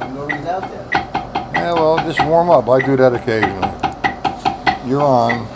Nobody's out there. Yeah, well, just warm up. I do that occasionally. You're on.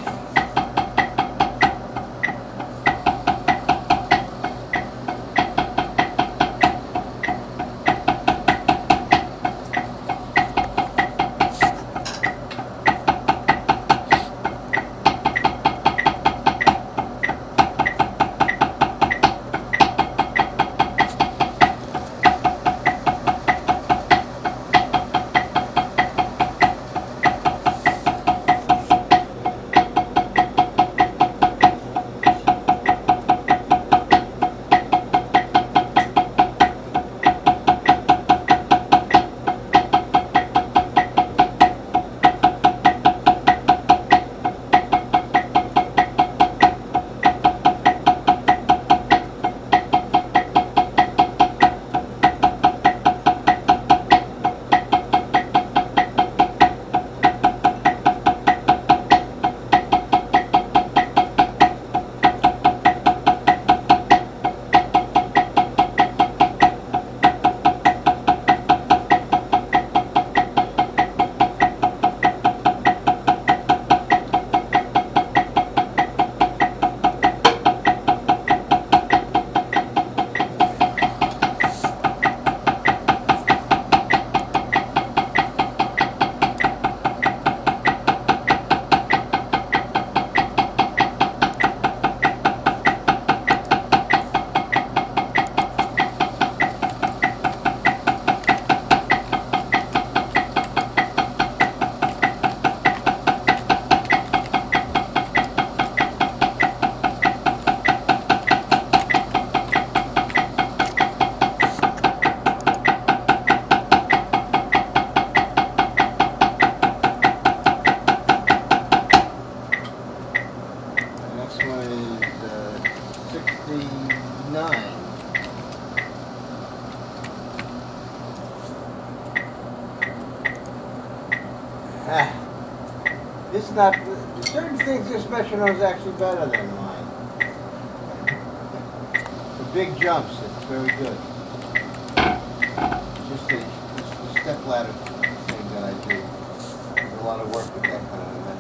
Next one is 69. This is not, certain things this metronome is actually better than mine. The big jumps, it's very good. Just the step ladder thing that I do. There's a lot of work with that kind of a metronome.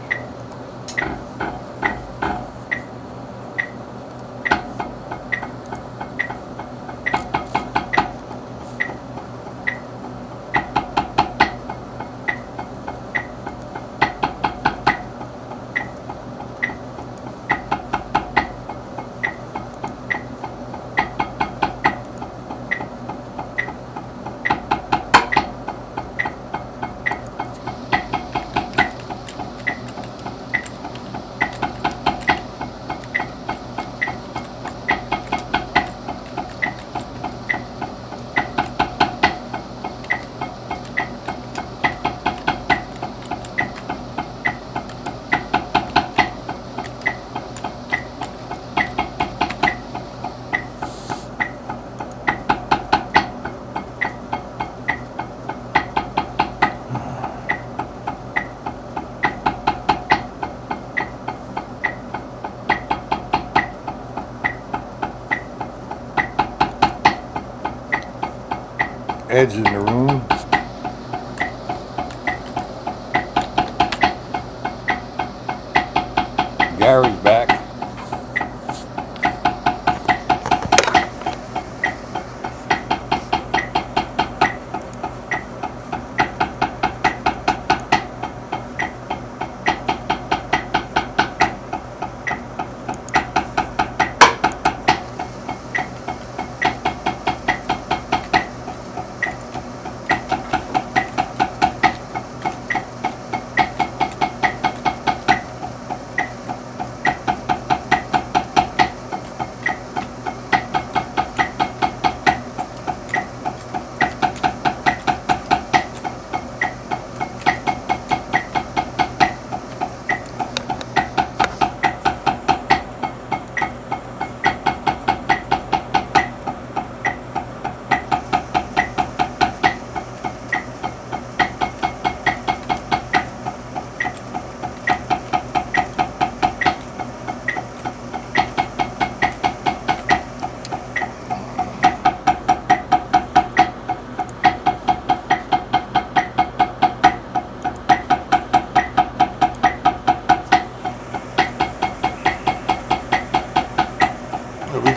Ed's in the room. Gary's back.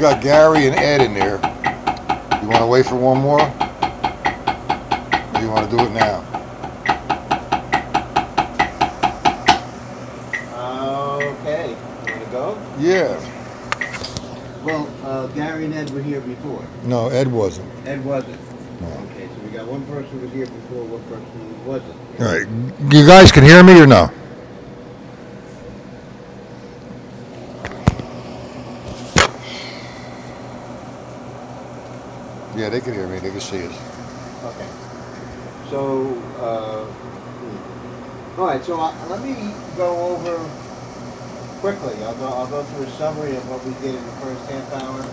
got Gary and Ed in there. You want to wait for one more? Or you want to do it now? Okay. You want to go? Yeah. Well, Gary and Ed were here before. No, Ed wasn't. Ed wasn't. No. Okay, so we got one person was here before, one person wasn't. All right. You guys can hear me or no? Yeah, they can hear me. They can see us. Okay. So, all right. So let me go over quickly. I'll go through a summary of what we did in the first half hour.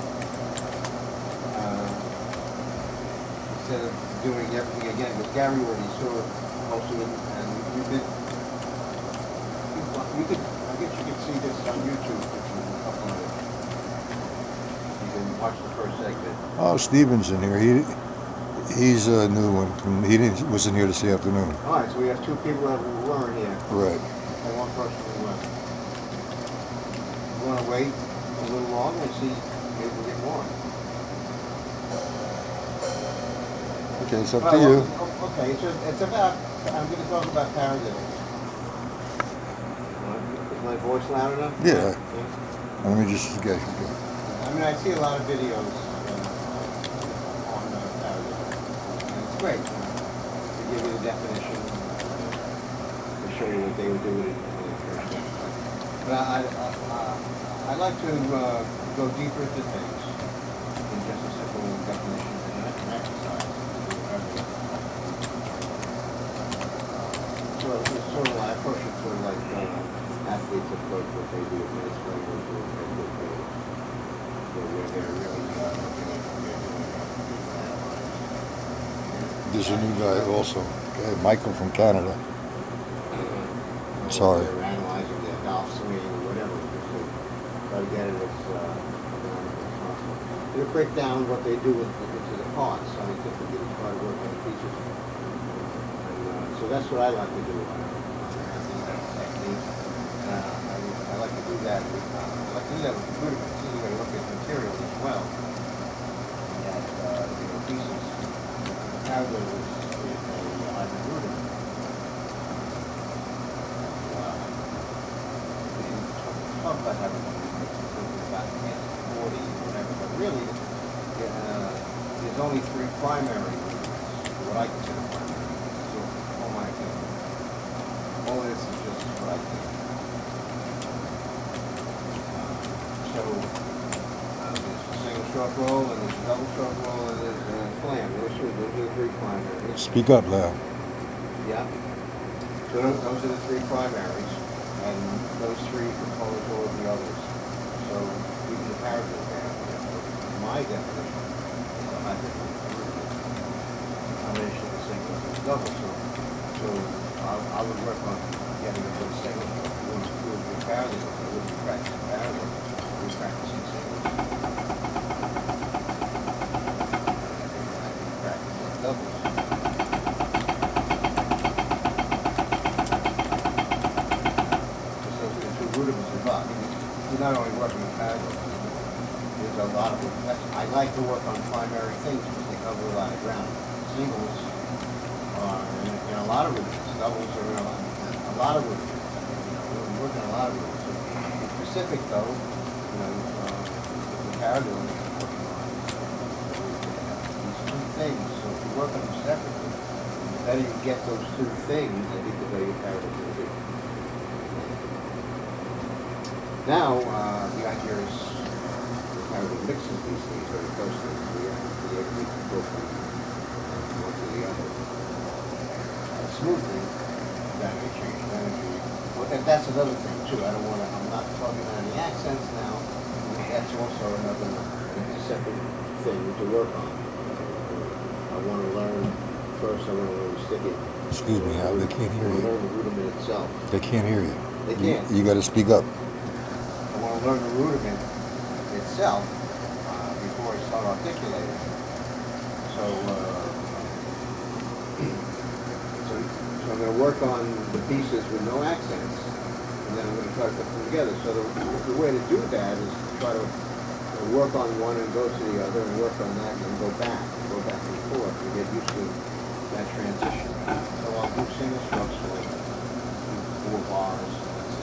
Instead of doing everything again, because Gary already saw most of it, and we did. You could, I guess you could see this on YouTube if you upload it. You can watch the first segment. Oh, Steven's in here. He's a new one. Wasn't here this afternoon. All right, so we have two people that weren't here. Right. And one person who went. You want to wait a little longer and see maybe we'll get more? Okay, it's up to you. Okay, it's about, I'm going to talk about paradiddles. Is my voice loud enough? Yeah. Let me just get. I mean, I see a lot of videos on paradiddles. And it's great. They give you the definition. They show you what they would do with it when they first get it. But I like to go deeper into things than just a simple definition and an exercise. So it's sort of like, I approach it sort of like athletes approach what they do, administrators do what they do. So where they're really looking at what they're doing. There's a new guy also. Okay, Michael from Canada. Sorry. They're analyzing their golf swing or whatever, just to try to get it as possible. They break down what they do into the parts scientifically to try to work on the pieces. And so that's what I like to do. I like to do that. I like to do that with rudiments. You got to look at material as well. At pieces. How there is a rudiment. Talk about having about 40 or whatever, but really, there's only 3 primary rudiments, what I consider primary. So, all my opinion. All of this is just what I think. There's a single stroke roll, and there's a double stroke roll, and there's a flam. Those are the 3 primaries. Speak up loud. Yeah. So those are the 3 primaries. And those 3 compose all of the others. So even the paradiddle my definition is a hybrid combination of the singles and the doubles. So I would work on getting into the singles. If you want to do a good paradiddle, I wouldn't practice paradiddle. I was practicing singles. I'd be practicing doubles. Rudiments involved. You're not only working with paradiddles, there's a lot of them. I like to work on primary things because they cover a lot of ground. Singles are in a lot of rudiments. Doubles are in a lot of rudiments. We're working on a lot of rudiments. So in specific though, the paradiddle is working on these 2 things. So if you work on them separately, the better you get those 2 things, I think the better your paradiddle will be. Now, the idea is how to mix these things very closely. We have to go from one to the other. Smoothly, that may change energy. Well, that's another thing too. I'm not talking about any accents now. That's also another separate thing to work on. I want to learn, first I want to learn sticky. Excuse me, Hal, they can't hear you. Learn the rudiment itself. They can't hear you. They can't. You got to speak up. I want to learn the rudiment itself before I start articulating. So I'm going to work on the pieces with no accents, and then I'm going to try to put them together. So the way to do that is to try to and work on one and go to the other and work on that and go back and forth and get used to that transition. So I'll do single strokes for like 4 bars, let's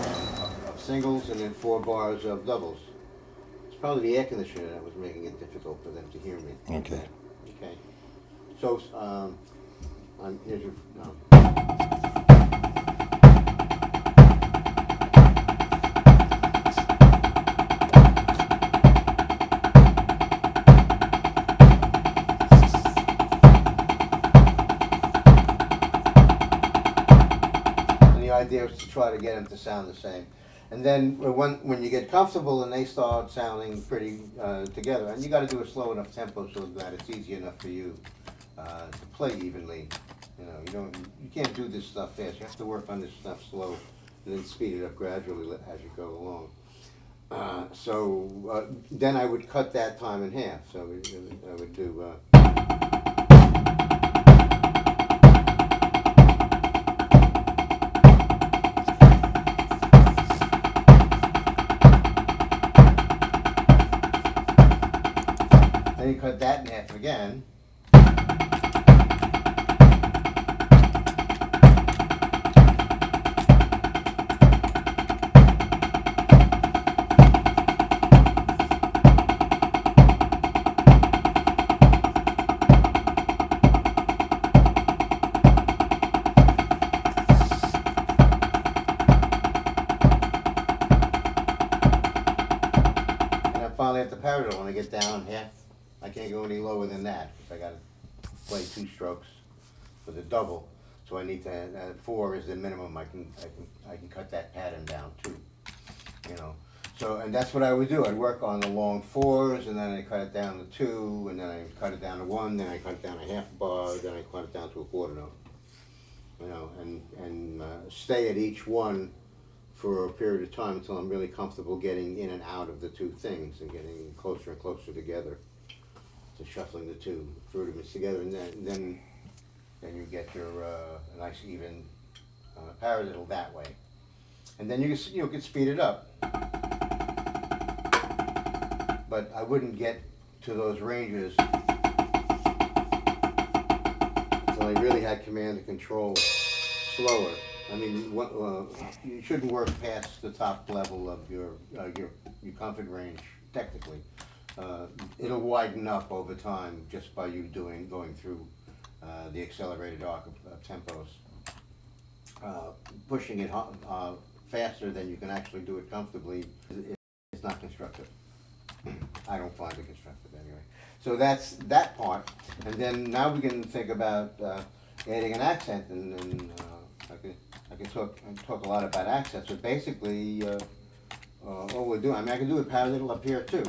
say, of singles, and then 4 bars of doubles. It's probably the air conditioner that was making it difficult for them to hear me. Okay. Okay. So here's your. The idea is to try to get them to sound the same, and then when you get comfortable and they start sounding pretty together, and you got to do a slow enough tempo so that it's easy enough for you to play evenly. You know, you can't do this stuff fast. You have to work on this stuff slow, and then speed it up gradually as you go along. Then I would cut that time in half. So I would do. Then you cut that in half again. And I finally have to parallel when I get down half. I can't go any lower than that because I got to play 2 strokes for the double. So I need to 4 is the minimum. I can cut that pattern down too. You know. So and that's what I would do. I'd work on the long 4s, and then I cut it down to 2, and then I cut it down to 1, then I cut it down to half a bar, then I cut it down to a quarter note. You know, and stay at each one for a period of time until I'm really comfortable getting in and out of the 2 things and getting closer and closer together. So shuffling the 2 rudiments together, and then you get your nice even paradiddle that way, and then you can speed it up. But I wouldn't get to those ranges until I really had command and control slower. I mean, you shouldn't work past the top level of your comfort range technically. It'll widen up over time just by you going through the accelerated arc of tempos. Pushing it faster than you can actually do it comfortably is not constructive. I don't find it constructive anyway. So that's that part, and then now we can think about adding an accent, and I can talk a lot about accents, but basically what we're doing, I mean, I can do a paradiddle up here too.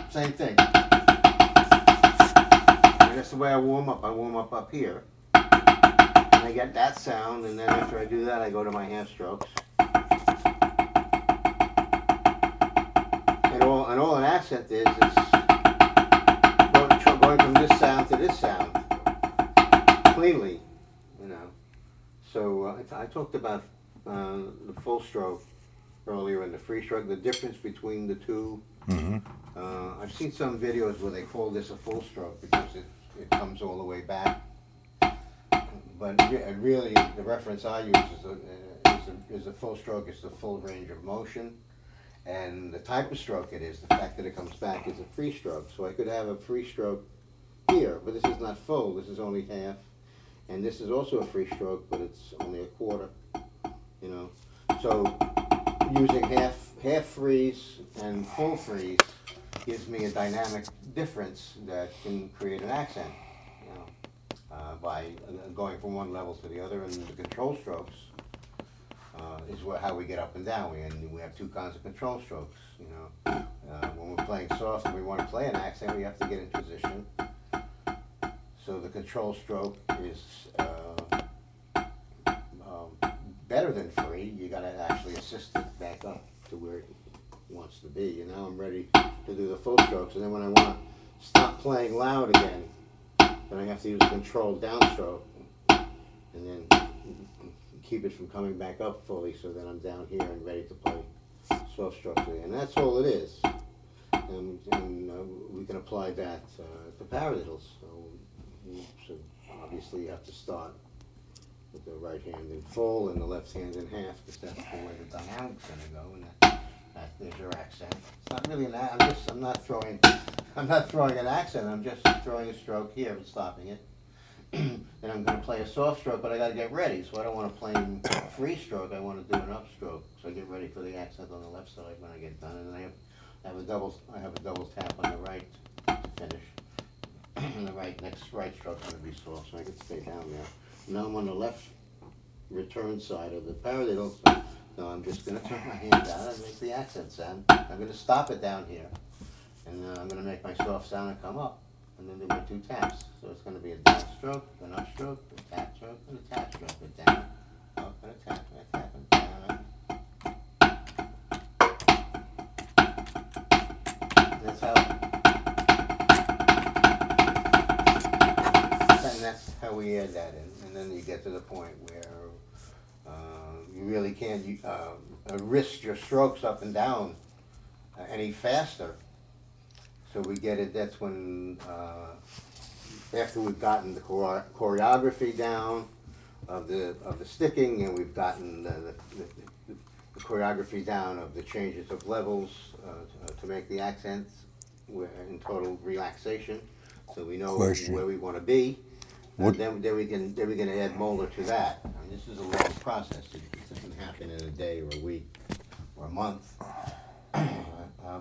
Same thing. And that's the way I warm up. I warm up here, and I get that sound, and then after I do that, I go to my half strokes. And all an accent is going from this sound to this sound cleanly, you know. So I talked about the full stroke earlier and the free stroke, the difference between the 2. Mm-hmm. I've seen some videos where they call this a full stroke because it comes all the way back. But really, the reference I use is a full stroke. It's the full range of motion. And the type of stroke it is, the fact that it comes back, is a free stroke. So I could have a free stroke here, but this is not full. This is only half. And this is also a free stroke, but it's only a quarter. You know, so using half freeze and full freeze gives me a dynamic difference that can create an accent. You know, by going from one level to the other, and the control strokes is how we get up and down. We have 2 kinds of control strokes. You know, when we're playing soft and we want to play an accent, we have to get in position. So the control stroke is better than free. You got to actually assist it back up to where it wants to be. And now I'm ready to do the full strokes. And then when I want to stop playing loud again, then I have to use a controlled downstroke, and then keep it from coming back up fully, so that I'm down here and ready to play soft strokes again. And that's all it is. And we can apply that to paradiddles. So obviously you have to start with the right hand in full and the left hand in half, because that's the way the dynamic's going to go, and there's your accent. It's not really I'm not throwing an accent. I'm just throwing a stroke here and stopping it. Then I'm going to play a soft stroke, but I got to get ready. So I don't want to play free stroke. I want to do an upstroke. So I get ready for the accent on the left side when I get done, and then I have a double tap on the right to finish. And the next right stroke's going to be soft, so I can stay down there. Now I'm on the left return side of the paradiddle. So now I'm just going to turn my hand down and make the accent sound. I'm going to stop it down here, and then I'm going to make my soft sound and come up, and then do my 2 taps. So it's going to be a down stroke, an up stroke, a tap stroke, and a tap stroke. A down, up, and a tap, and down. That's how we add that in, and then you get to the point where you really can't wrist your strokes up and down any faster. So we get it. That's when after we've gotten the choreography down of the sticking, and we've gotten the choreography down of the changes of levels to make the accents in total relaxation, so we know where we want to be. Then we can add molar to that. I mean, this is a long process. It doesn't happen in a day or a week or a month.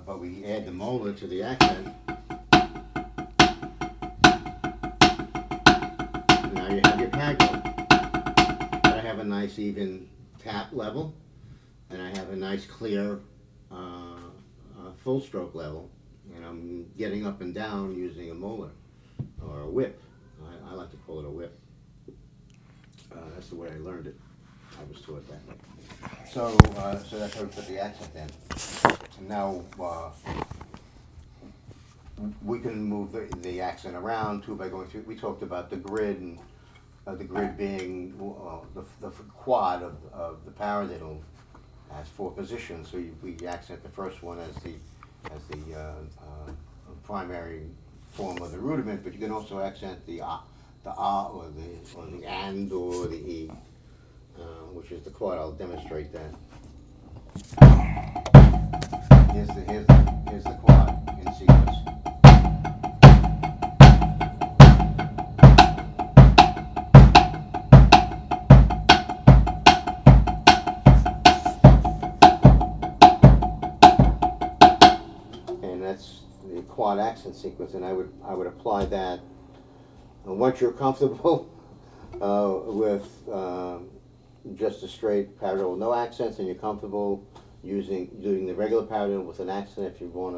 But we add the molar to the accent. Now you have your pago. I have a nice even tap level, and I have a nice clear full stroke level, and I'm getting up and down using a molar or a whip. I like to call it a whip. That's the way I learned it. I was taught that way. So that's how we put the accent in. And now we can move the accent around too by going through. We talked about the grid, and the grid being the quad of the paradiddle has 4 positions. So we accent the first one as the primary form of the rudiment, but you can also accent the or the and or the e, which is the quad. I'll demonstrate that. Here's the quad in sequence. And that's the quad accent sequence, and I would apply that. Once you're comfortable with just a straight paradiddle with no accents, and you're comfortable doing the regular paradiddle with an accent, if you want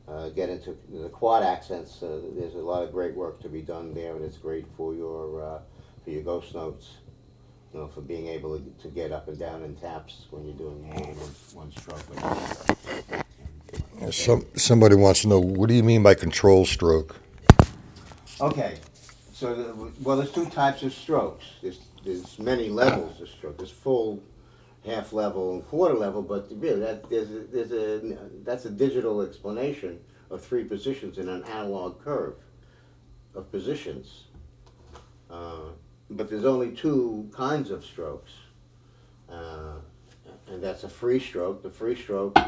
to get into the quad accents, there's a lot of great work to be done there, and it's great for your ghost notes, for being able to get up and down in taps when you're doing more than one stroke. Somebody wants to know, what do you mean by control stroke? Okay. So, there's 2 types of strokes. There's many levels of stroke. There's full, half level, and quarter level. But really, that's a digital explanation of 3 positions in an analog curve of positions. But there's only 2 kinds of strokes, and that's a free stroke. The free stroke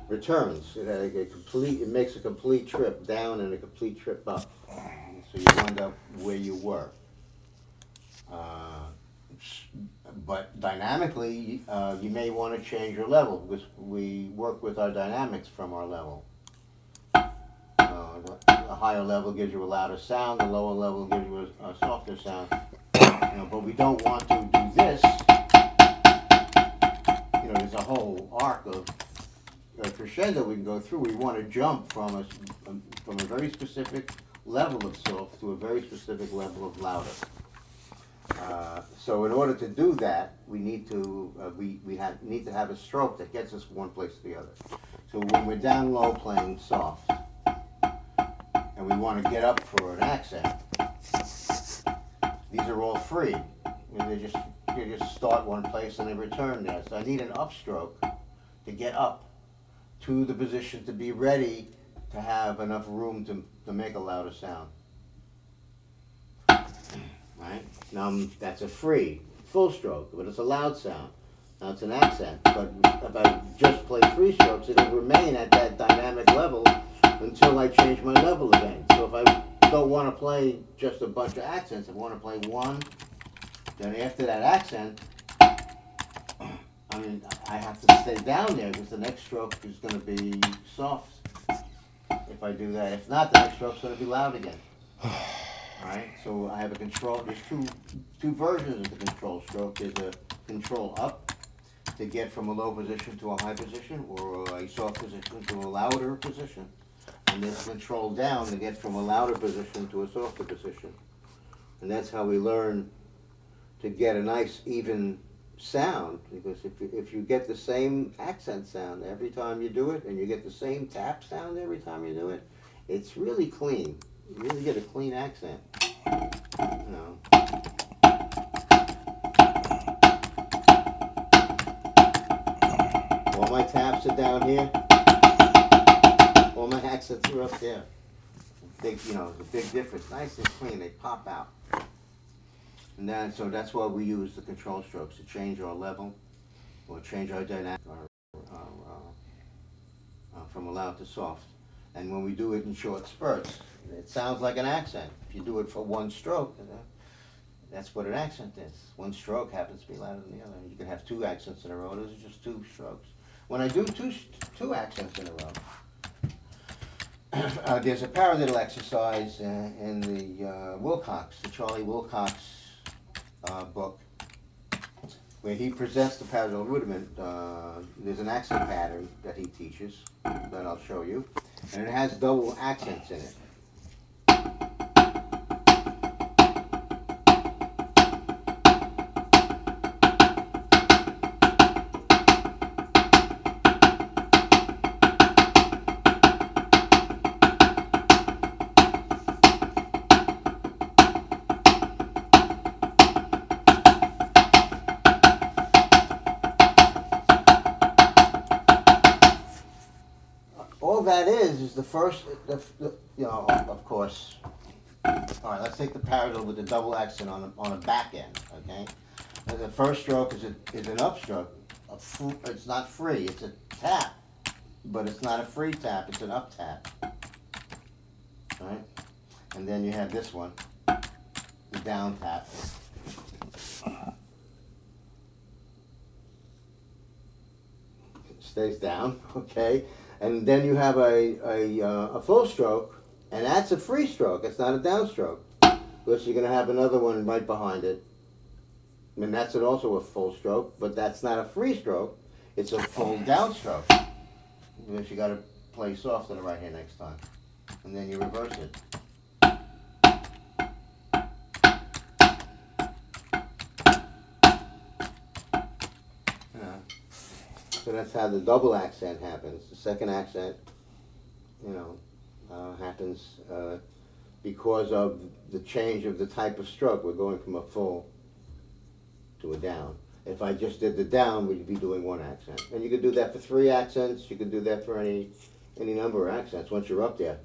returns. It makes a complete trip down and a complete trip up. So you wind up where you were. But dynamically, you may want to change your level, because we work with our dynamics from our level. The higher level gives you a louder sound, the lower level gives you a softer sound. But we don't want to do this. There's a whole arc of crescendo we can go through. We want to jump from a very specific level of soft to a very specific level of louder. So in order to do that, we need to need to have a stroke that gets us from one place to the other. So when we're down low playing soft, and we want to get up for an accent, these are all free. They're just can just start one place and then return there. So I need an upstroke to get up to the position to be ready to have enough room to make a louder sound. Right? Now that's a free, full stroke, but it's a loud sound. Now it's an accent, but if I just play free strokes, it'll remain at that dynamic level until I change my level again. So if I don't want to play just a bunch of accents, I want to play one, then after that accent, I mean, I have to stay down there because the next stroke is going to be soft if I do that. If not, the next stroke's going to be loud again. Alright, so I have a control, there's two versions of the control stroke. There's a control up to get from a low position to a high position, or a soft position to a louder position. And there's control down to get from a louder position to a softer position. And that's how we learn to get a nice even sound, because if you get the same accent sound every time you do it, and you get the same tap sound every time you do it, it's really clean. You really get a clean accent. You know. All my taps are down here. All my accents are up there. Big, you know, it's a big difference. Nice and clean. They pop out. And then, so that's why we use the control strokes to change our level, or change our dynamic, from loud to soft. And when we do it in short spurts, it sounds like an accent. If you do it for one stroke, that's what an accent is. One stroke happens to be louder than the other. You can have two accents in a row. Those are just two strokes. When I do two accents in a row, there's a paradiddle exercise in the Wilcox, the Charlie Wilcox book, where he presents the paradiddle rudiment. There's an accent pattern that he teaches that I'll show you, and it has double accents in it. All that is the first, you know, of course. All right, let's take the paradiddle with the double accent on a back end, okay? And the first stroke is an upstroke. It's not free, it's a tap, but it's not a free tap, it's an up tap. All right? And then you have this one, the down tap. It stays down, okay? And then you have a full stroke, and that's a free stroke. It's not a downstroke, because you're going to have another one right behind it. And that's also a full stroke, but that's not a free stroke. It's a full downstroke, because you got to play soft on the right hand next time, and then you reverse it. So that's how the double accent happens. The second accent, you know, happens because of the change of the type of stroke. We're going from a full to a down. If I just did the down, we'd be doing one accent. And you could do that for 3 accents. You could do that for any number of accents once you're up there.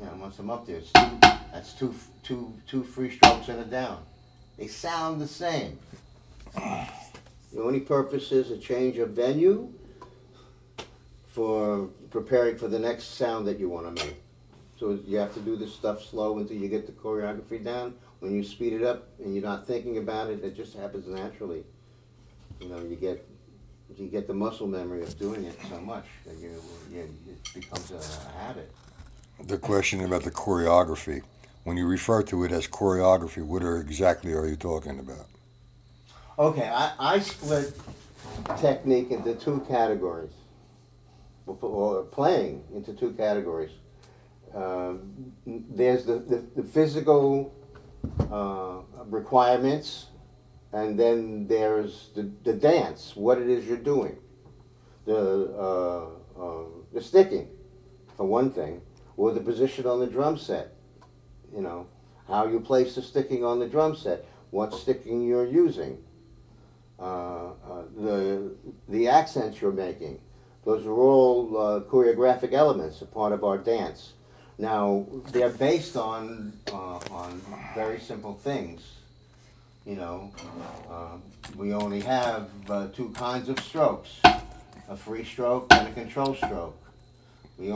Yeah, once I'm up there, that's two free strokes and a down. They sound the same. The only purpose is a change of venue for preparing for the next sound that you want to make. So you have to do this stuff slow until you get the choreography down. When you speed it up and you're not thinking about it, it just happens naturally. You know, you get the muscle memory of doing it so much that it becomes a habit. The question about the choreography. When you refer to it as choreography, what exactly are you talking about? Okay, I split technique into 2 categories, or playing into 2 categories. There's the physical requirements, and then there's the dance, what it is you're doing. The sticking, for one thing, or the position on the drum set. You know, how you place the sticking on the drum set, what sticking you're using, the accents you're making. Those are all choreographic elements, a part of our dance. Now, they're based on very simple things. You know, we only have two kinds of strokes, a free stroke and a control stroke. We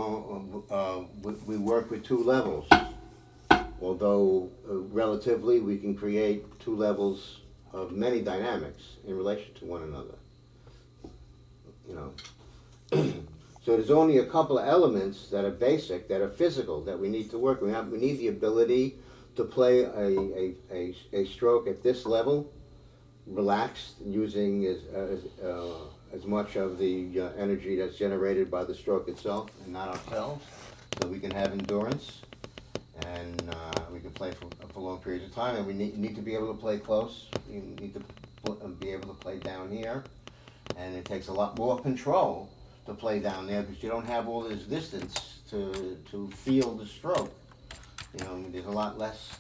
work with two levels, although relatively we can create two levels of many dynamics in relation to one another. You know, so there's only a couple of elements that are basic, that are physical, that we need to work. We need the ability to play a stroke at this level, relaxed, using as much of the energy that's generated by the stroke itself and not ourselves, so we can have endurance and we can play for long periods of time. And we need to be able to play close. You need to be able to play down here, and it takes a lot more control to play down there because you don't have all this distance to feel the stroke. You know, there's a lot less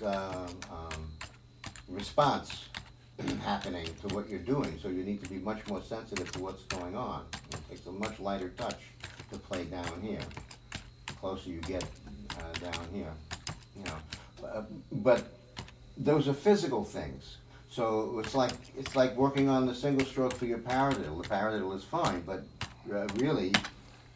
response happening to what you're doing, so you need to be much more sensitive to what's going on. It takes a much lighter touch to play down here. The closer you get down here, you know. But those are physical things. So it's like working on the single stroke for your paradiddle. The paradiddle is fine, but really,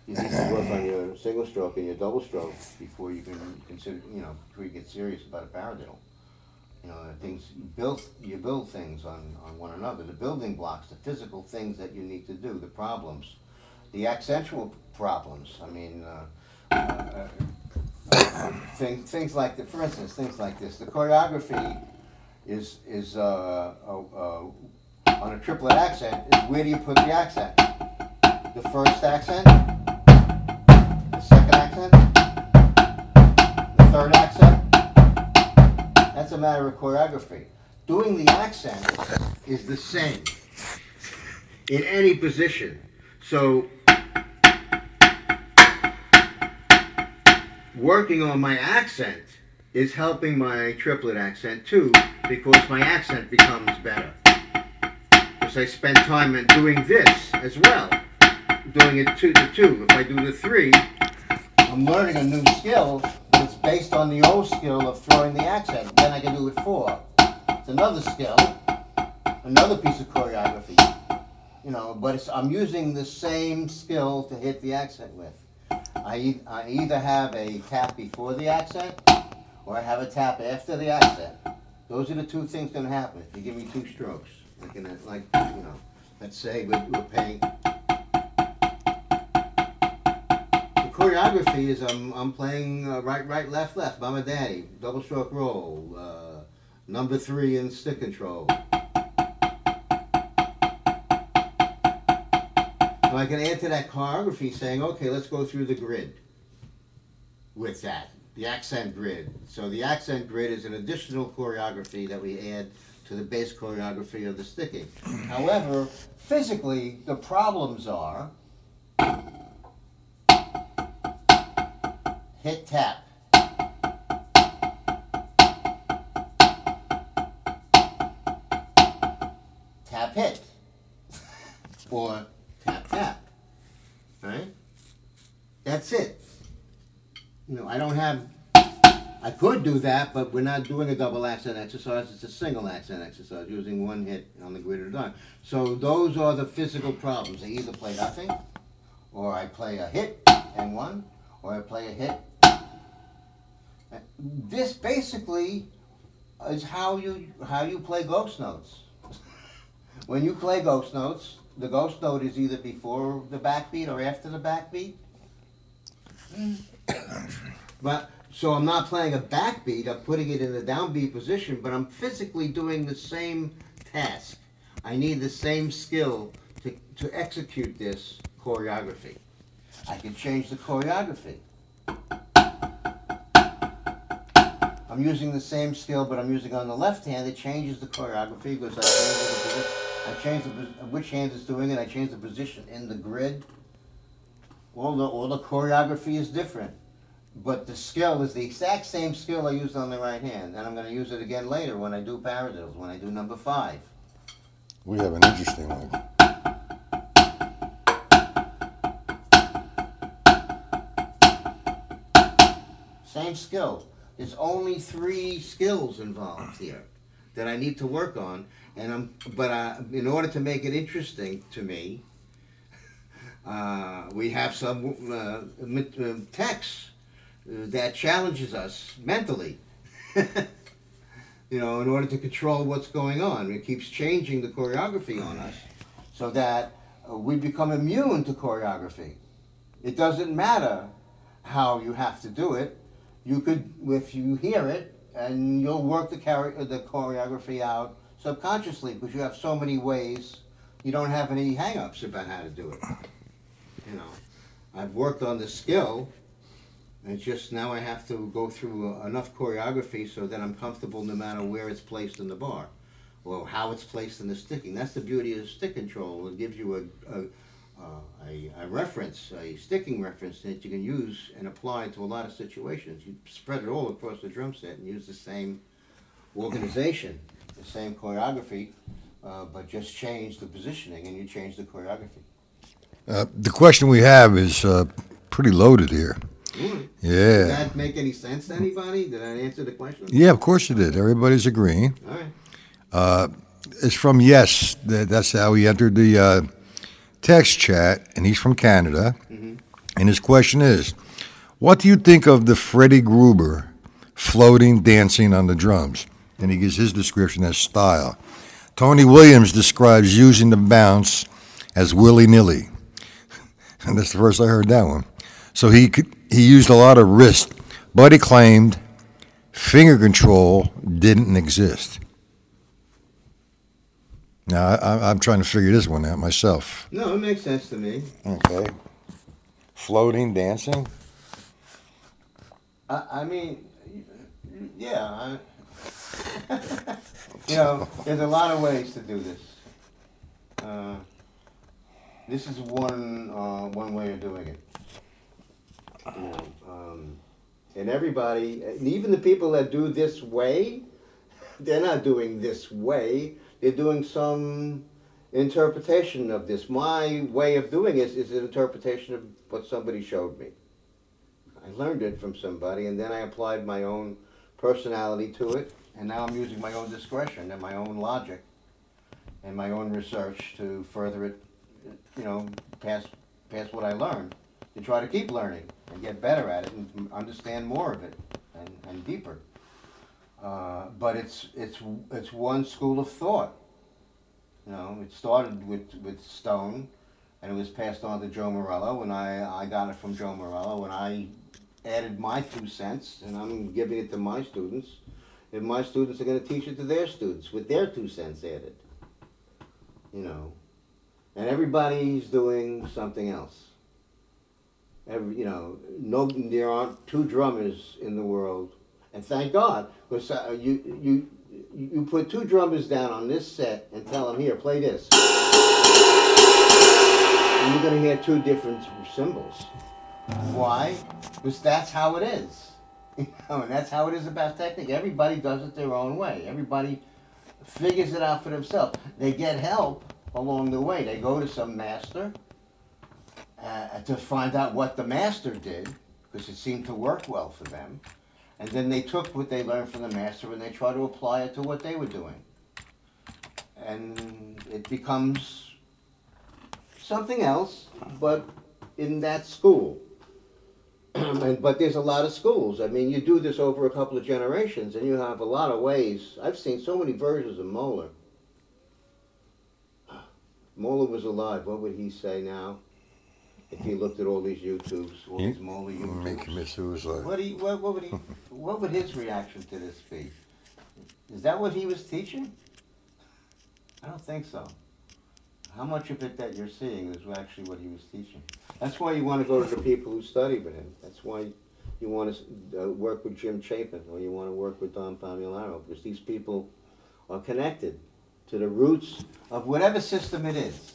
you need to work on your single stroke and your double stroke before you can consider, you know, before you get serious about a paradiddle. You know, things you build things on one another. The building blocks, the physical things that you need to do, the problems, the accentual problems. I mean, things like the, for instance, things like this. The choreography is on a triplet accent. Is where do you put the accent? The first accent, the second accent, the third accent. That's a matter of choreography. Doing the accent is the same in any position. So working on my accent is helping my triplet accent too, because my accent becomes better. Because I spend time in doing this as well. Doing it 2 to 2. If I do the 3, I'm learning a new skill, but it's based on the old skill of throwing the accent. Then I can do it 4. It's another skill, another piece of choreography. You know, but I'm using the same skill to hit the accent with. I either have a tap before the accent, or I have a tap after the accent. Those are the two things going to happen if you give me 2 strokes. Like you know, let's say we're paying. Choreography is I'm playing right, left, Mama Daddy, double stroke roll, number 3 in stick control. So I can add to that choreography saying, okay, let's go through the grid with that, the accent grid. So the accent grid is an additional choreography that we add to the base choreography of the sticking. However, physically, the problems are hit, tap. Tap, hit. Or tap, tap. Right? That's it. You know, I don't have, I could do that, but we're not doing a double accent exercise. It's a single accent exercise, using 1 hit on the grid at a time. So those are the physical problems. I either play nothing, or I play a hit and 1, or I play a hit. This basically is how you play ghost notes. When you play ghost notes, the ghost note is either before the backbeat or after the backbeat. But so I'm not playing a backbeat, I'm putting it in the downbeat position, but I'm physically doing the same task. I need the same skill to execute this choreography. I can change the choreography. I'm using the same skill, but I'm using on the left hand. It changes the choreography because I change which hand is doing it. I change the position in the grid. All the choreography is different. But the skill is the exact same skill I used on the right hand, and I'm going to use it again later when I do paradiddles, when I do number 5. We have an interesting one. Same skill. There's only 3 skills involved here that I need to work on, and in order to make it interesting to me, we have some text that challenges us mentally. You know, in order to control what's going on, it keeps changing the choreography on us, so that we become immune to choreography. It doesn't matter how you have to do it. You could, if you hear it, and you'll work the choreography out subconsciously, because you have so many ways. You don't have any hang-ups about how to do it. You know, I've worked on the skill, and it's just now I have to go through enough choreography so that I'm comfortable no matter where it's placed in the bar, or how it's placed in the sticking. That's the beauty of stick control. It gives you a reference, a sticking reference that you can use and apply to a lot of situations. You spread it all across the drum set and use the same organization, the same choreography, but just change the positioning and you change the choreography. The question we have is pretty loaded here. Mm. Yeah. Did that make any sense to anybody? Did I answer the question? Yeah, of course you did. Everybody's agreeing. All right. It's from Yes. That's how he entered the text chat, and he's from Canada. Mm-hmm. And his question is, what do you think of the Freddie Gruber floating, dancing on the drums? And he gives his description as style. Tony Williams describes using the bounce as willy-nilly. And that's the first I heard that one. So he used a lot of wrist, but he claimed finger control didn't exist. Now, I'm trying to figure this one out myself. No, it makes sense to me. Okay. Floating, dancing? I mean, yeah. You know, there's a lot of ways to do this. This is one way of doing it. You know, and everybody, even the people that do this way, they're not doing this way. They're doing some interpretation of this. My way of doing it is an interpretation of what somebody showed me. I learned it from somebody, and then I applied my own personality to it, and now I'm using my own discretion and my own logic and my own research to further it, you know, past what I learned, to try to keep learning and get better at it and understand more of it and deeper. But it's one school of thought. You know, it started with Stone, and it was passed on to Joe Morello, and I got it from Joe Morello, and I added my 2 cents, and I'm giving it to my students, and my students are going to teach it to their students with their 2 cents added. You know, and everybody's doing something else. You know, there aren't 2 drummers in the world, and thank God, because you put 2 drummers down on this set and tell them, here, play this. And you're going to hear 2 different cymbals. Why? Because that's how it is. You know, and that's how it is about technique. Everybody does it their own way. Everybody figures it out for themselves. They get help along the way. They go to some master to find out what the master did, because it seemed to work well for them. And then they took what they learned from the master and they try to apply it to what they were doing. And it becomes something else, but in that school. But there's a lot of schools. I mean, you do this over a couple of generations and you have a lot of ways. I've seen so many versions of Moeller. Moeller was alive. What would he say now? If he looked at all these YouTubes, all these Moeller YouTubes. Make him suicide. What would his reaction to this be? Is that what he was teaching? I don't think so. How much of it that you're seeing is actually what he was teaching? That's why you want to go to the people who study with him. That's why you want to work with Jim Chapin, or you want to work with Don Famularo, because these people are connected to the roots of whatever system it is.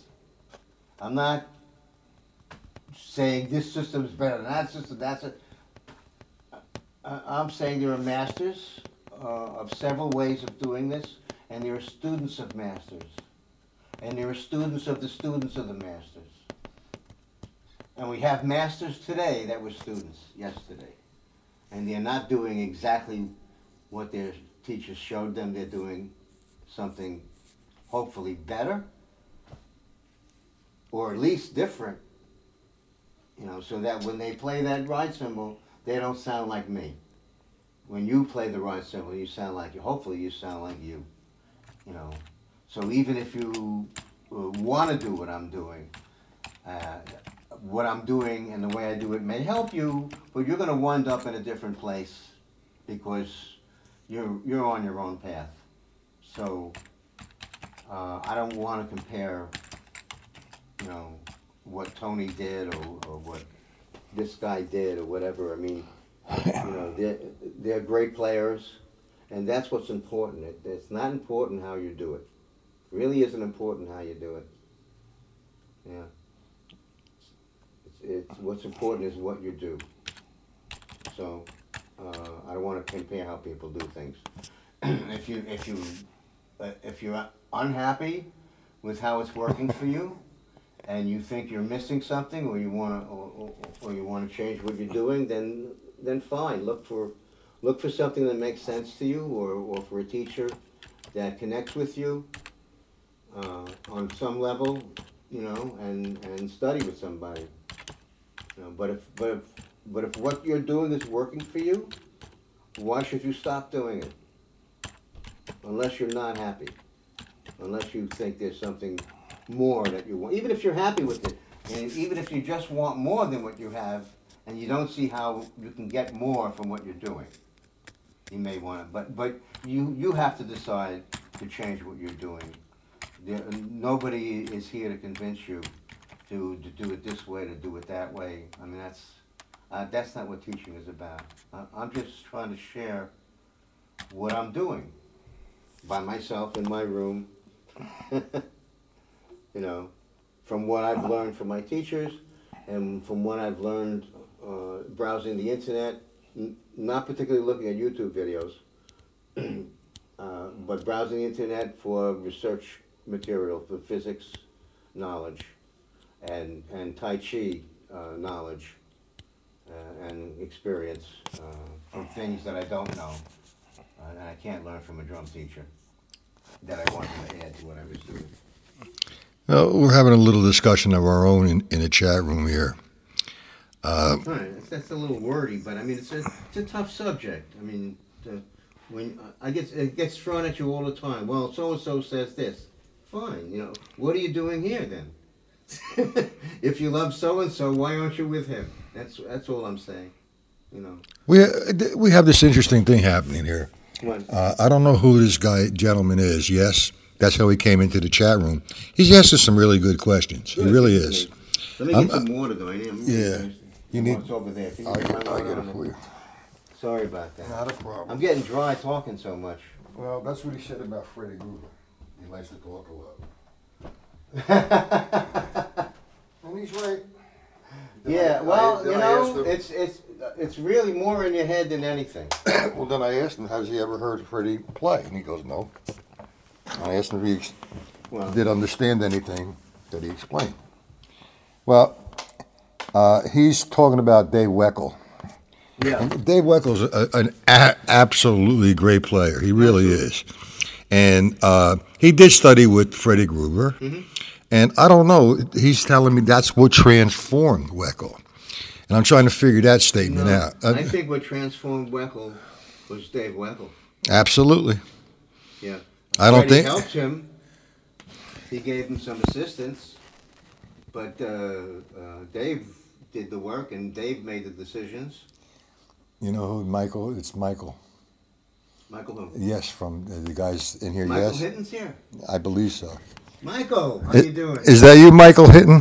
I'm not saying this system is better than that system, that's it. I'm saying there are masters of several ways of doing this, and there are students of masters, and there are students of the masters. And we have masters today that were students yesterday. And they're not doing exactly what their teachers showed them. They're doing something hopefully better, or at least different, you know, so that when they play that ride cymbal, they don't sound like me. When you play the ride cymbal, you sound like you. Hopefully you sound like you, you know. So even if you want to do what I'm doing and the way I do it may help you, but you're going to wind up in a different place because you're on your own path. So I don't want to compare, you know, what Tony did or what this guy did or whatever. I mean, you know, they're great players, and that's what's important. It's not important how you do it. It really isn't important how you do it. Yeah. It's what's important is what you do. So I don't want to compare how people do things. If you're unhappy with how it's working for you, and you think you're missing something, or you want to change what you're doing, then fine. Look for something that makes sense to you, or for a teacher that connects with you on some level, you know, and study with somebody. You know, but if what you're doing is working for you, why should you stop doing it? Unless you're not happy, unless you think there's something more that you want, even if you're happy with it, and even if you just want more than what you have, and you don't see how you can get more from what you're doing, you may want to. But you have to decide to change what you're doing. Nobody is here to convince you to do it this way, to do it that way. I mean, that's not what teaching is about. I'm just trying to share what I'm doing by myself in my room, you know, from what I've learned from my teachers and from what I've learned browsing the internet, not particularly looking at YouTube videos, but browsing the internet for research material, for physics knowledge and Tai Chi knowledge and experience from things that I don't know and I can't learn from a drum teacher that I wanted to add to what I was doing. Well, we're having a little discussion of our own in the chat room here. That's a little wordy, but I mean it's a tough subject. I mean, when it gets thrown at you all the time. Well, so and so says this. Fine, you know. What are you doing here then? If you love so and so, why aren't you with him? That's all I'm saying. You know. We have this interesting thing happening here. What? I don't know who this gentleman is. Yes, that's how he came into the chat room. He's asking some really good questions. Good. He really is. Let me get some water, though. Yeah. You need. It's over there. I'll get it for you. Sorry about that. Not a problem. I'm getting dry talking so much. Well, that's what he said about Freddie Gruber. He likes to talk a lot. And he's right. Yeah, well, you know, it's really more in your head than anything. Well, then I asked him, has he ever heard Freddie play? And he goes, no. I asked him if he did understand anything that he explained. Well, he's talking about Dave Weckl. Yeah. And Dave Weckl's an absolutely great player. He really is. And he did study with Freddie Gruber. Mm-hmm. And I don't know, he's telling me that's what transformed Weckl. And I'm trying to figure that statement out. I think what transformed Weckl was Dave Weckl. Absolutely. Yeah. I don't think... helped him. He gave him some assistance. But Dave did the work, and Dave made the decisions. You know who, Michael? It's Michael. Michael who? Yes, from the guys in here, Michael yes. Hitton's here? I believe so. Michael, how you doing? Is that you, Michael Hitton?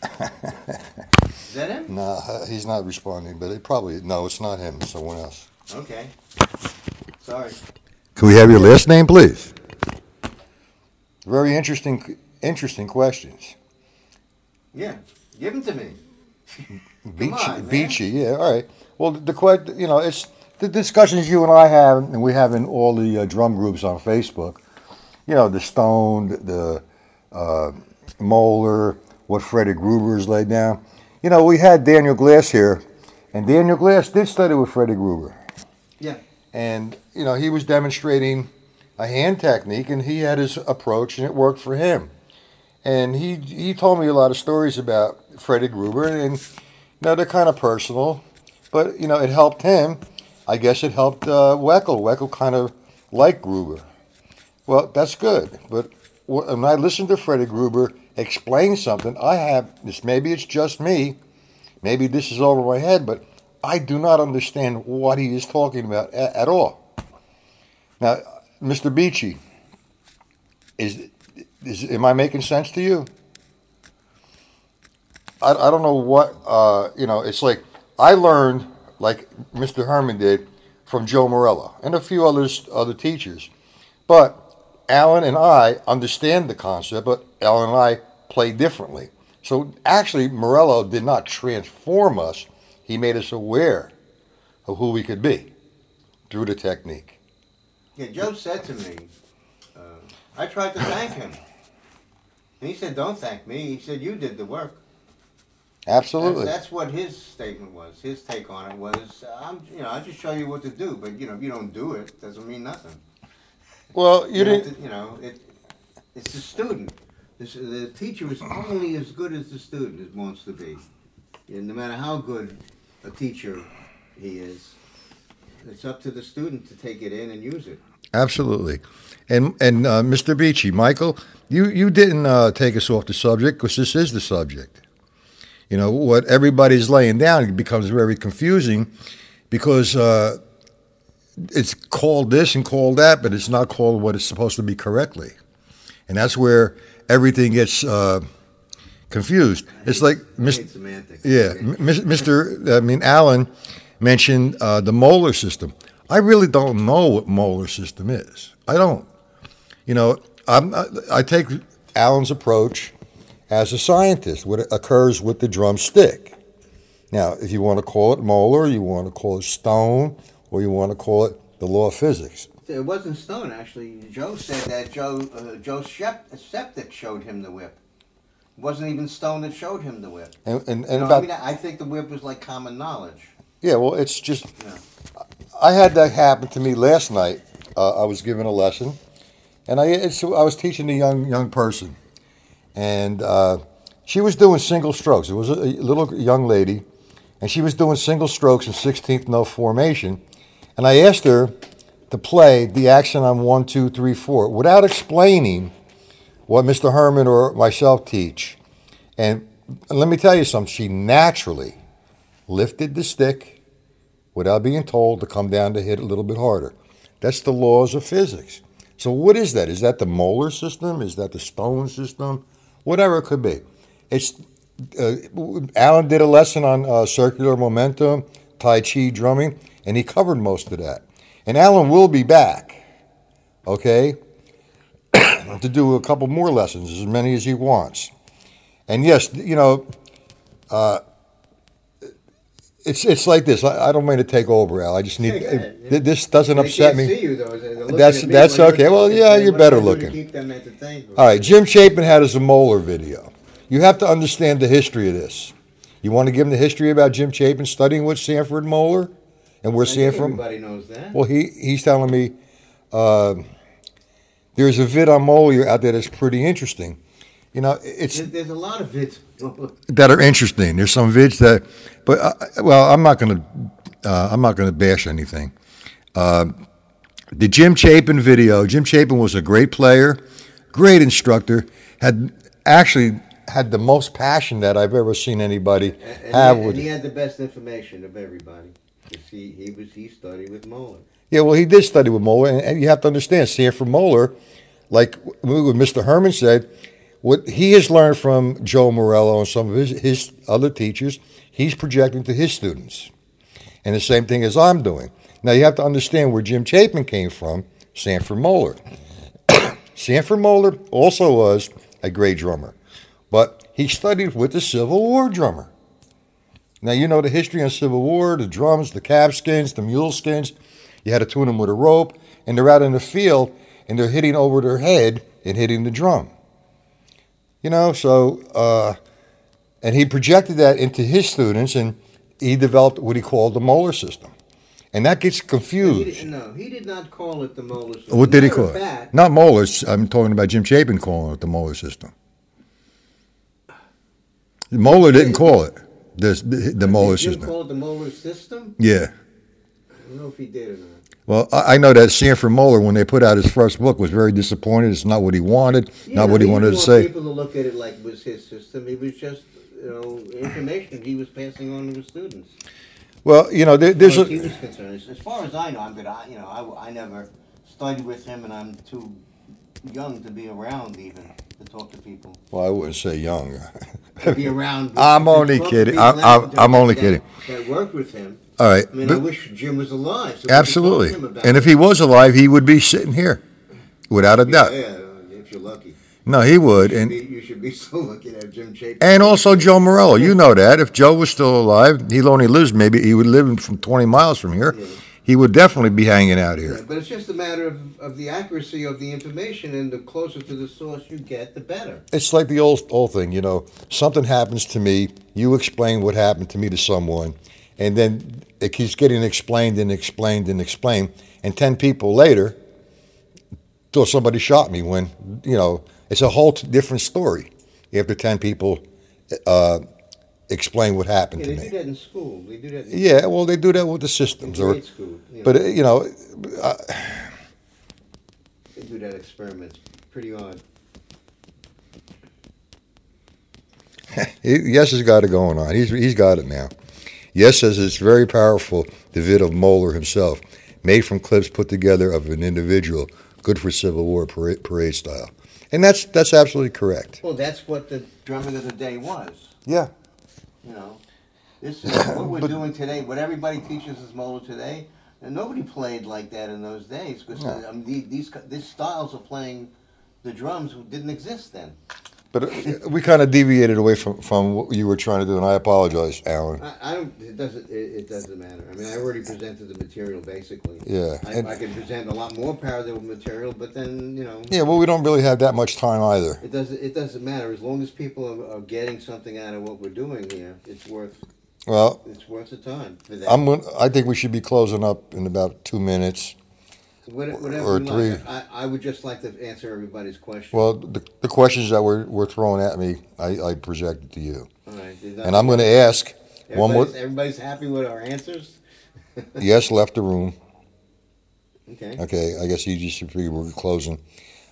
Is that him? No, he's not responding, but it's not him, it's someone else. Okay. Sorry. Can we have your last name, please? Very interesting questions. Yeah, give them to me. Come on, man. Beachy, yeah, all right. Well, it's the discussions you and I have, and we have in all the drum groups on Facebook. The Stone, the Moeller, what Freddie Gruber has laid down. We had Daniel Glass here, and Daniel Glass did study with Freddie Gruber. Yeah. And, he was demonstrating a hand technique, and he had his approach, and it worked for him. And he told me a lot of stories about Freddie Gruber, and, they're kind of personal, but, it helped him. I guess it helped Weckel. Weckel kind of liked Gruber. Well, that's good, but when I listen to Freddie Gruber explain something, maybe it's just me, maybe this is over my head, but I do not understand what he is talking about at all. Now, Mr. Beachy, am I making sense to you? I don't know what, it's like I learned, like Mr. Herman did, from Joe Morello and a few other teachers. But Alan and I understand the concept, but Alan and I play differently. So actually, Morello did not transform us. He made us aware of who we could be through the technique. Yeah, Joe said to me, I tried to thank him. And he said, don't thank me. He said, you did the work. Absolutely. That's what his statement was. His take on it was, I'll just show you what to do. But, if you don't do it, doesn't mean nothing. Well, you didn't... It's the student. The teacher is only as good as the student wants to be. And no matter how good a teacher he is, it's up to the student to take it in and use it. Absolutely. And Mr. Beachy, Michael, you didn't take us off the subject because this is the subject. What everybody's laying down becomes very confusing because it's called this and called that, but it's not called what it's supposed to be correctly. And that's where everything gets confused. It's like semantics. Yeah, Alan mentioned the molar system. I really don't know what molar system is. I don't. I take Alan's approach as a scientist, what occurs with the drumstick. Now, if you want to call it molar, you want to call it stone, or you want to call it the law of physics. It wasn't stone, actually. Joe said that Joe Sept that showed him the whip. It wasn't even stone that showed him the whip. I think the whip was like common knowledge. Yeah, well, it's just... Yeah. I had that happen to me last night. I was giving a lesson, and I was teaching a young person, and she was doing single strokes. It was a little young lady, and she was doing single strokes in 16th note formation, and I asked her to play the action on 1, 2, 3, 4 without explaining what Mr. Herman or myself teach. And let me tell you something, she naturally lifted the stick without being told to come down to hit a little bit harder. That's the laws of physics. So what is that? Is that the molar system? Is that the stone system? Whatever it could be. Alan did a lesson on circular momentum, Tai Chi drumming, and he covered most of that. And Alan will be back, okay, to do a couple more lessons, as many as he wants. And yes, it's like this. I don't mean to take over, Al. I just need. This doesn't upset me. See you, though. That's okay. Well, yeah, you're better looking. Keep them entertained. All right, Jim Chapin had his molar video. You have to understand the history of this. You want to give him the history about Jim Chapin studying with Sanford Moeller, and where Sanford. Everybody knows that. Well, he's telling me there's a vid on Moeller out there that's pretty interesting. There's a lot of vids that are interesting. There's some vids that, but I'm not gonna bash anything. The Jim Chapin video. Jim Chapin was a great player, great instructor. Had the most passion that I've ever seen anybody have. And he had the best information of everybody. He studied with Moeller. Yeah, well, he did study with Moeller, and you have to understand, Sanford Moeller, like what Mr. Herman said. What he has learned from Joe Morello and some of his other teachers, he's projecting to his students. And the same thing as I'm doing. Now, you have to understand where Jim Chapin came from, Sanford Moeller. Sanford Moeller also was a great drummer, but he studied with the Civil War drummer. Now, you know the history on Civil War, the drums, the calfskins, the mule skins. You had to tune them with a rope, and they're out in the field, and they're hitting over their head and hitting the drum. You know, and he projected that into his students, and he developed what he called the molar system. And that gets confused. No, he did not call it the molar system. What did he call it? Not molars. I'm talking about Jim Chapin calling it the molar system. Molar didn't call it the molar system. Jim called it the molar system? Yeah. I don't know if he did or not. Well, I know that Sanford Moeller, when they put out his first book, was very disappointed. It's not what he wanted, not what he wanted to say. People to look at it like it was his system. It was just, information he was passing on to his students. Well, you know, there's he was concerned. As far as I know, I never studied with him, and I'm too young to be around even to talk to people. Well, I wouldn't say young. To be around. I'm only kidding. I'm only kidding. That worked with him. All right. I mean, I wish Jim was alive. So absolutely. And if he was alive, he would be sitting here, without a doubt. Yeah, if you're lucky. No, he would. You should be so lucky to have Jim Chapin. And also Joe Morello. You know that. If Joe was still alive, he only lives, maybe he would live from 20 miles from here. Yeah. He would definitely be hanging out here. Yeah, but it's just a matter of the accuracy of the information, and the closer to the source you get, the better. It's like the old thing, you know. Something happens to me, you explain what happened to me to someone, and then it keeps getting explained and explained and explained, and 10 people later, thought somebody shot me when, you know, it's a whole different story after 10 people explain what happened to me. They do that in school. They do that. Yeah, well, they do that with the systems. In grade school. But, you know. They do that experiment. Pretty odd. Yes has got it going on. He's got it now. Yes says it's very powerful, the vid of Moeller himself, made from clips put together of an individual, good for Civil War parade style. And that's absolutely correct. Well, that's what the drumming of the day was. Yeah. You know, this is what we're doing today. What everybody teaches is Moeller today, and nobody played like that in those days because these styles of playing the drums didn't exist then. But we kind of deviated away from what you were trying to do, and I apologize, Alan. I don't. It doesn't matter. I mean, I already presented the material basically. Yeah. I can present a lot more parallel material, but then Yeah, well, we don't really have that much time either. It doesn't matter as long as people are getting something out of what we're doing here. It's worth. Well, it's worth the time for that. I think we should be closing up in about 2 minutes. Whatever or 3. Like. I would just like to answer everybody's questions. Well, the questions that were thrown at me, I projected to you. All right. And I'm going to ask one more. Everybody's happy with our answers? Yes, left the room. Okay. Okay, I guess you just figured we're closing.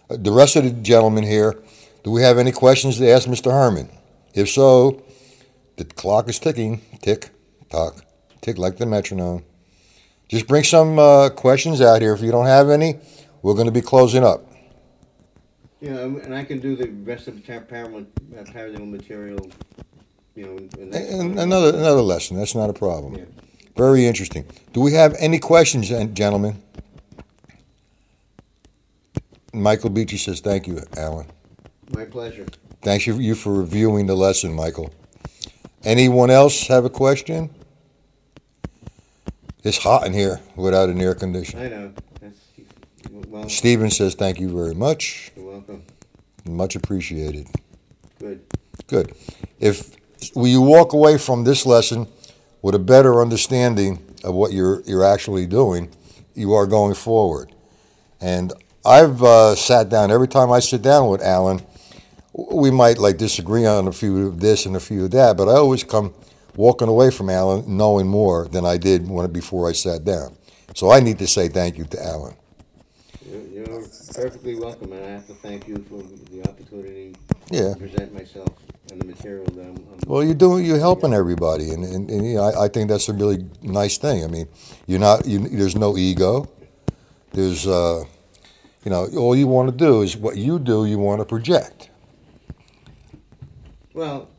The rest of the gentlemen here, do we have any questions to ask Mr. Herman? If so, the clock is ticking. Tick, tock, tick like the metronome. Just bring some questions out here. If you don't have any, we're going to be closing up. Yeah, and I can do the rest of the parallel material, And another lesson. That's not a problem. Yeah. Very interesting. Do we have any questions, gentlemen? Michael Beachy says, thank you, Alan. My pleasure. Thanks you for reviewing the lesson, Michael. Anyone else have a question? It's hot in here without an air conditioner. I know. Well, Stephen says, thank you very much. You're welcome. Much appreciated. Good. Will you walk away from this lesson with a better understanding of what you're actually doing, you are going forward. And I've sat down, every time I sit down with Alan, we might disagree on a few of this and a few of that, but I always come walking away from Alan knowing more than I did before I sat down. So I need to say thank you to Alan. You're perfectly welcome, and I have to thank you for the opportunity to present myself and the material that I'm well, you're helping everybody, and I think that's a really nice thing. I mean, there's no ego. There's all you want to do is what you do. You want to project. Well,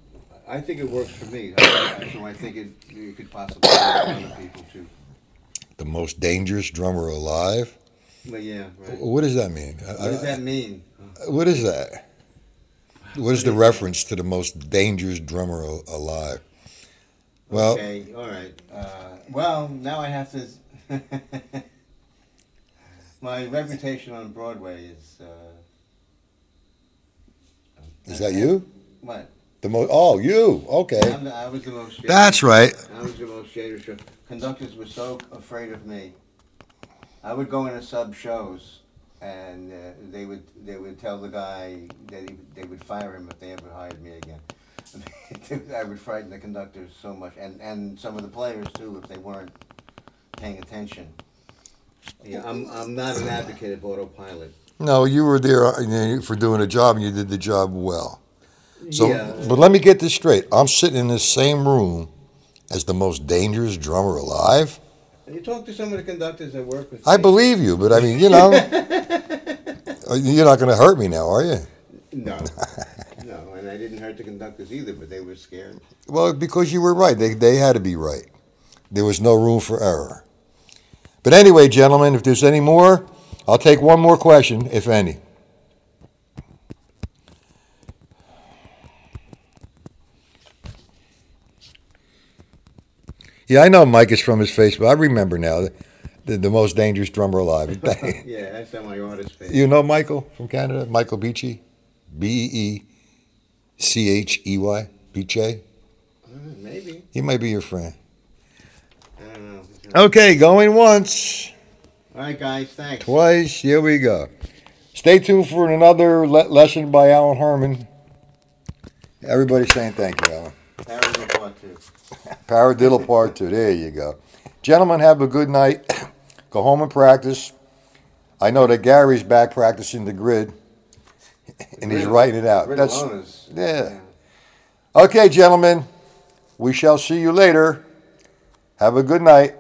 I think it works for me, so I think it could possibly work for other people too. The most dangerous drummer alive? Well, yeah, right. What does that mean? What does that mean? What is that? What is the reference to the most dangerous drummer alive? Well, Okay, all right. Well, now I have to. My reputation on Broadway is that you? what? The most? Oh, you. Okay. I was the most. Shady. That's right. I was the most shady show. Conductors were so afraid of me. I would go into sub shows, and they would tell the guy that they would fire him if they ever hired me again. I would frighten the conductors so much, and some of the players too if they weren't paying attention. Yeah, I'm not an advocate of autopilot. No, you were there for doing a job, and you did the job well. So, Yeah, but let me get this straight. I'm sitting in this same room as the most dangerous drummer alive. you talk to some of the conductors that work with I me. believe you, but I mean, you know, you're not going to hurt me now, are you? No, no, and I didn't hurt the conductors either, but they were scared. Well, because you were right. They had to be right. There was no room for error. But anyway, gentlemen, if there's any more, I'll take one more question, if any. Yeah, I know Mike is from his Facebook. I remember now, the most dangerous drummer alive. Yeah, that's on my artist page. You know Michael from Canada? Michael Beachy? Beechey? Beachy? Maybe. He might be your friend. I don't know. Okay, going once, All right, guys, thanks. twice. Here we go. Stay tuned for another lesson by Alan Herman. Everybody's saying thank you, Alan. Parallel part 2. Paradiddle part 2. There you go. Gentlemen, have a good night. Go home and practice. I know that Gary's back practicing the grid, and he's writing it out. Yeah. Okay, gentlemen. We shall see you later. Have a good night.